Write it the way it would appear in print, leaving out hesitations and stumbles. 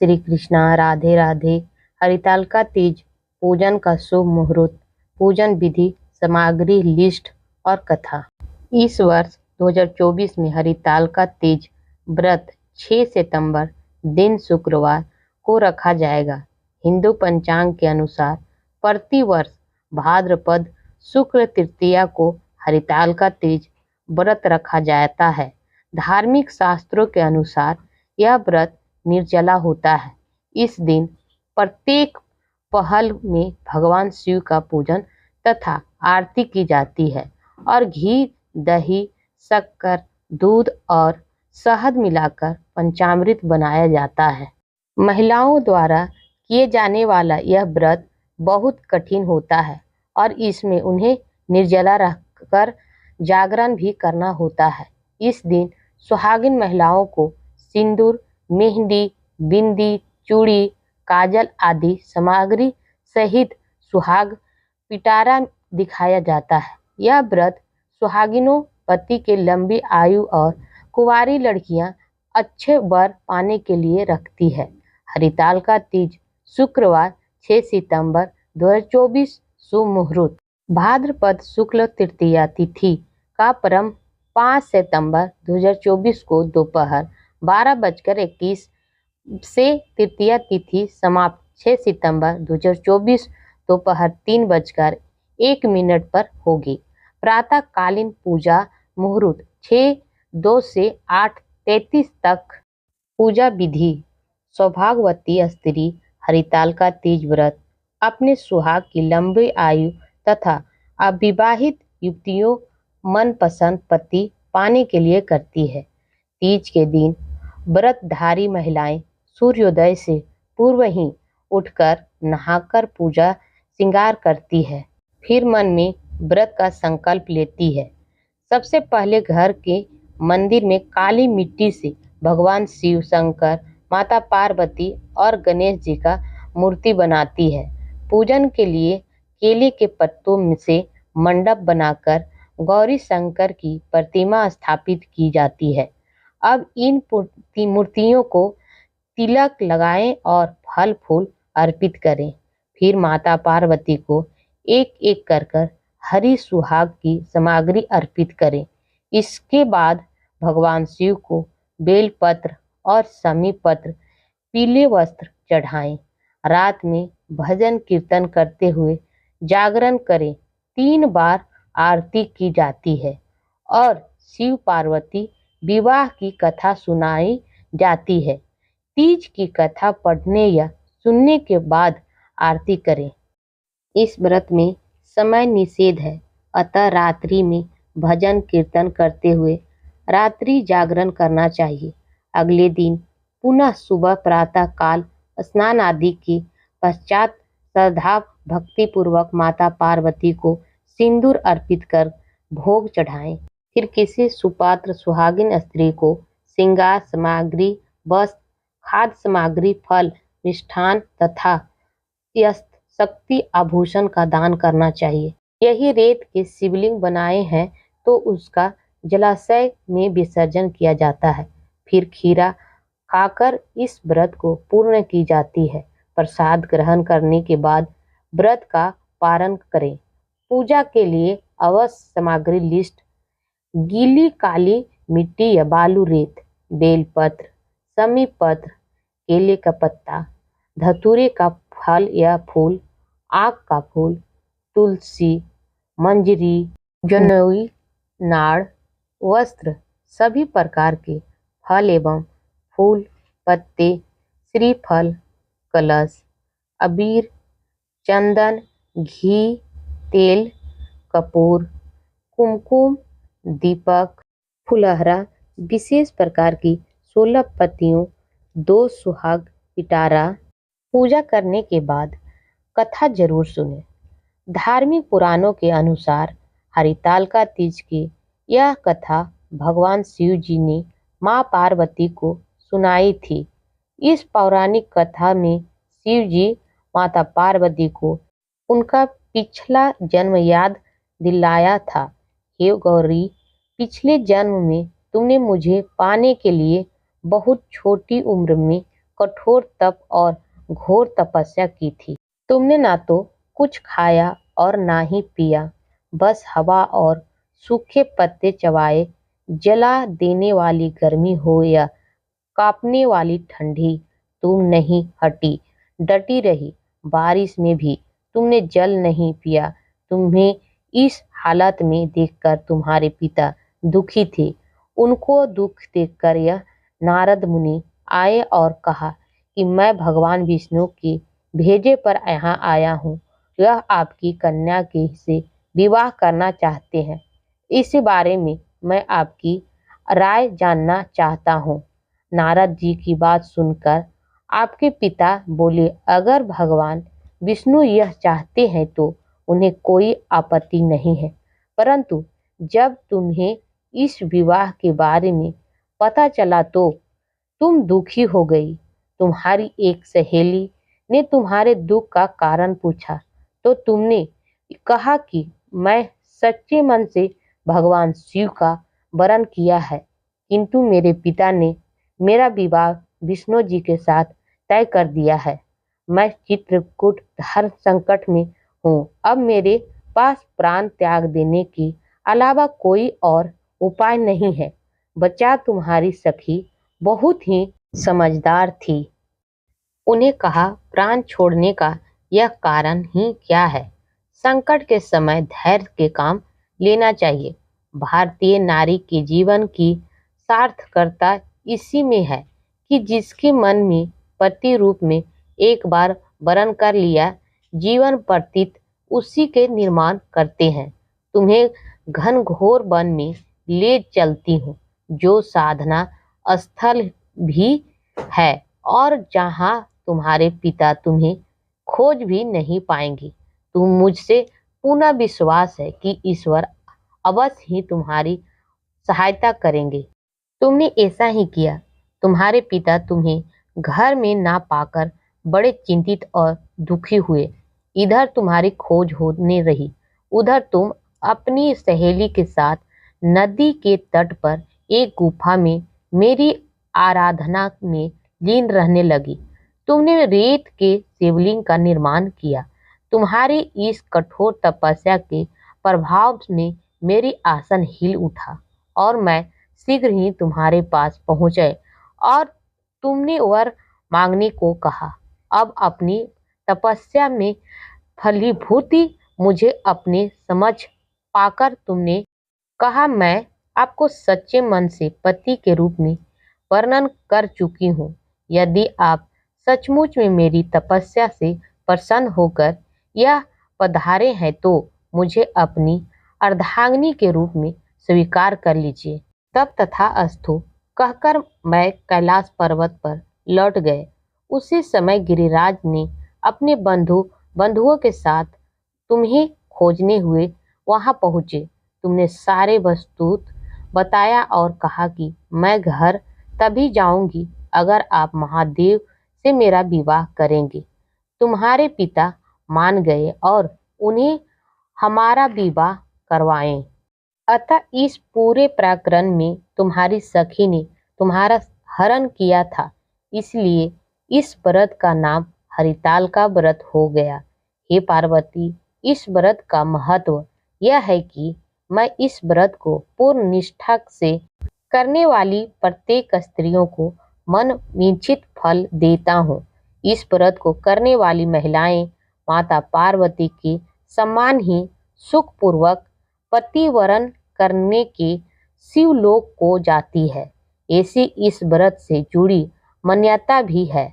श्री कृष्णा राधे राधे। हरितालिका तीज पूजन का शुभ मुहूर्त, पूजन विधि, सामग्री लिस्ट और कथा। इस वर्ष 2024 में हरितालिका तीज व्रत 6 सितंबर दिन शुक्रवार को रखा जाएगा। हिंदू पंचांग के अनुसार प्रतिवर्ष भाद्रपद शुक्ल तृतीया को हरितालिका तीज व्रत रखा जाता है। धार्मिक शास्त्रों के अनुसार यह व्रत निर्जला होता है। इस दिन प्रत्येक पहल में भगवान शिव का पूजन तथा आरती की जाती है और घी, दही, शक्कर, दूध और शहद मिलाकर पंचामृत बनाया जाता है। महिलाओं द्वारा किए जाने वाला यह व्रत बहुत कठिन होता है और इसमें उन्हें निर्जला रहकर जागरण भी करना होता है। इस दिन सुहागिन महिलाओं को सिंदूर, मेहंदी, बिंदी, चूड़ी, काजल आदि सामग्री सहित सुहाग पिटारा दिखाया जाता है। यह व्रत सुहागिनों पति के लंबी आयु और कुंवारी लड़कियां अच्छे वर पाने के लिए रखती है। हरितालिका तीज शुक्रवार 6 सितंबर 2024 शुभ मुहूर्त। भाद्रपद शुक्ल तृतीया तिथि का प्रारंभ 5 सितंबर 2024 को दोपहर 12:21 से तृतीया तिथि समाप्त 6 सितंबर 2024 दोपहर 3:01 पर होगी। प्रातःकालीन पूजा मुहूर्त 6:02 से 8:33 तक। पूजा विधि। सौभाग्यवती स्त्री हरितालिका तीज व्रत अपने सुहाग की लंबी आयु तथा अविवाहित युवतियों मनपसंद पति पाने के लिए करती है। तीज के दिन व्रतधारी महिलाएं सूर्योदय से पूर्व ही उठकर नहाकर पूजा श्रृंगार करती है। फिर मन में व्रत का संकल्प लेती है। सबसे पहले घर के मंदिर में काली मिट्टी से भगवान शिव, शंकर, माता पार्वती और गणेश जी का मूर्ति बनाती है। पूजन के लिए केले के पत्तों से मंडप बनाकर गौरी शंकर की प्रतिमा स्थापित की जाती है। अब इन मूर्तियों को तिलक लगाएं और फल फूल अर्पित करें। फिर माता पार्वती को एक एक कर हरी सुहाग की सामग्री अर्पित करें। इसके बाद भगवान शिव को बेलपत्र और शमी पत्र, पीले वस्त्र चढ़ाएं। रात में भजन कीर्तन करते हुए जागरण करें। 3 बार आरती की जाती है और शिव पार्वती विवाह की कथा सुनाई जाती है। तीज की कथा पढ़ने या सुनने के बाद आरती करें। इस व्रत में समय निषेध है, अतः रात्रि में भजन कीर्तन करते हुए रात्रि जागरण करना चाहिए। अगले दिन पुनः सुबह प्रातः काल स्नान आदि के पश्चात श्रद्धा भक्ति पूर्वक माता पार्वती को सिंदूर अर्पित कर भोग चढ़ाएं। फिर किसी सुपात्र सुहागिन स्त्री को श्रृंगार सामग्री, वस्त्र, खाद्य सामग्री, फल, मिष्ठान तथा शक्ति आभूषण का दान करना चाहिए। यही रेत के शिवलिंग बनाए हैं तो उसका जलाशय में विसर्जन किया जाता है। फिर खीरा खाकर इस व्रत को पूर्ण की जाती है। प्रसाद ग्रहण करने के बाद व्रत का पारण करें। पूजा के लिए आवश्यक सामग्री लिस्ट। गीली काली मिट्टी या बालू रेत, बेलपत्र, शमी पत्र, केले का पत्ता, धतूरे का फल या फूल, आक का फूल, तुलसी, मंजरी, जनेऊ, नाड़, वस्त्र, सभी प्रकार के फल एवं फूल, पत्ते, श्रीफल, कलश, अबीर, चंदन, घी, तेल, कपूर, कुमकुम, दीपक, फुलहरा, विशेष प्रकार की 16 पत्तियों, 2 सुहाग पिटारा। पूजा करने के बाद कथा जरूर सुने। धार्मिक पुराणों के अनुसार हरितालिका तीज की यह कथा भगवान शिव जी ने मां पार्वती को सुनाई थी। इस पौराणिक कथा में शिव जी माता पार्वती को उनका पिछला जन्म याद दिलाया था। हे गौरी, पिछले जन्म में तुमने मुझे पाने के लिए बहुत छोटी उम्र में कठोर तप और घोर तपस्या की थी। तुमने ना तो कुछ खाया और ना ही पिया, बस हवा और सूखे पत्ते चबाए। जला देने वाली गर्मी हो या कांपने वाली ठंडी, तुम नहीं हटी, डटी रही। बारिश में भी तुमने जल नहीं पिया। तुम्हें इस हालत में देखकर तुम्हारे पिता दुखी थे। उनको दुख देखकर यह नारद मुनि आए और कहा कि मैं भगवान विष्णु के भेजे पर यहाँ आया हूँ। यह आपकी कन्या के से विवाह करना चाहते हैं। इस बारे में मैं आपकी राय जानना चाहता हूँ। नारद जी की बात सुनकर आपके पिता बोले, अगर भगवान विष्णु यह चाहते हैं तो उन्हें कोई आपत्ति नहीं है, परंतु जब तुम्हें इस विवाह के बारे में पता चला तो तुम दुखी हो गई। तुम्हारी एक सहेली ने तुम्हारे दुख का कारण पूछा तो तुमने कहा कि मैं सच्चे मन से भगवान शिव का वरण किया है, किंतु मेरे पिता ने मेरा विवाह विष्णु जी के साथ तय कर दिया है। मैं चित्रकूट हर संकट में हूँ। अब मेरे पास प्राण त्याग देने के अलावा कोई और उपाय नहीं है। बच्चा तुम्हारी सखी बहुत ही समझदार थी। उन्हें कहा, प्राण छोड़ने का यह कारण ही क्या है? संकट के समय धैर्य के काम लेना चाहिए। भारतीय नारी के जीवन की सार्थकता इसी में है कि जिसके मन में पति रूप में एक बार वरण कर लिया, जीवन व्यतीत उसी के निर्माण करते हैं। तुम्हें घनघोर वन में ले चलती हूँ, जो साधना स्थल भी है और जहाँ तुम्हारे पिता तुम्हें खोज भी नहीं पाएंगे। तुम मुझसे पूर्ण विश्वास है कि ईश्वर अवश्य ही तुम्हारी सहायता करेंगे। तुमने ऐसा ही किया। तुम्हारे पिता तुम्हें घर में ना पाकर बड़े चिंतित और दुखी हुए। इधर तुम्हारी खोज होने रही, उधर तुम अपनी सहेली के साथ नदी के तट पर एक गुफा में मेरी आराधना में लीन रहने लगी। तुमने रेत के शिवलिंग का निर्माण किया। तुम्हारी इस कठोर तपस्या के प्रभाव में मेरी आसन हिल उठा और मैं शीघ्र ही तुम्हारे पास पहुंचे और तुमने वर मांगने को कहा। अब अपनी तपस्या में फलीभूति मुझे अपने समझ पाकर तुमने कहा, मैं आपको सच्चे मन से पति के रूप में वर्णन कर चुकी हूँ। यदि आप सचमुच में मेरी तपस्या से प्रसन्न होकर यह पधारे हैं तो मुझे अपनी अर्धांगिनी के रूप में स्वीकार कर लीजिए। तब तथास्तु कहकर मैं कैलाश पर्वत पर लौट गए। उसी समय गिरिराज ने अपने बंधुओं के साथ तुम्हें खोजने हुए वहां पहुंचे। तुमने सारे वस्तुत बताया और कहा कि मैं घर तभी जाऊंगी अगर आप महादेव से मेरा विवाह करेंगे। तुम्हारे पिता मान गए और उन्हें हमारा विवाह करवाएं। अतः इस पूरे प्रकरण में तुम्हारी सखी ने तुम्हारा हरण किया था, इसलिए इस व्रत का नाम हरिताल का व्रत हो गया। हे पार्वती, इस व्रत का महत्व यह है कि मैं इस व्रत को पूर्ण निष्ठा से करने वाली प्रत्येक स्त्रियों को मन वांछित फल देता हूँ। इस व्रत को करने वाली महिलाएं माता पार्वती के सम्मान ही सुखपूर्वक पतिवरण करने के शिवलोक को जाती है। ऐसी इस व्रत से जुड़ी मान्यता भी है।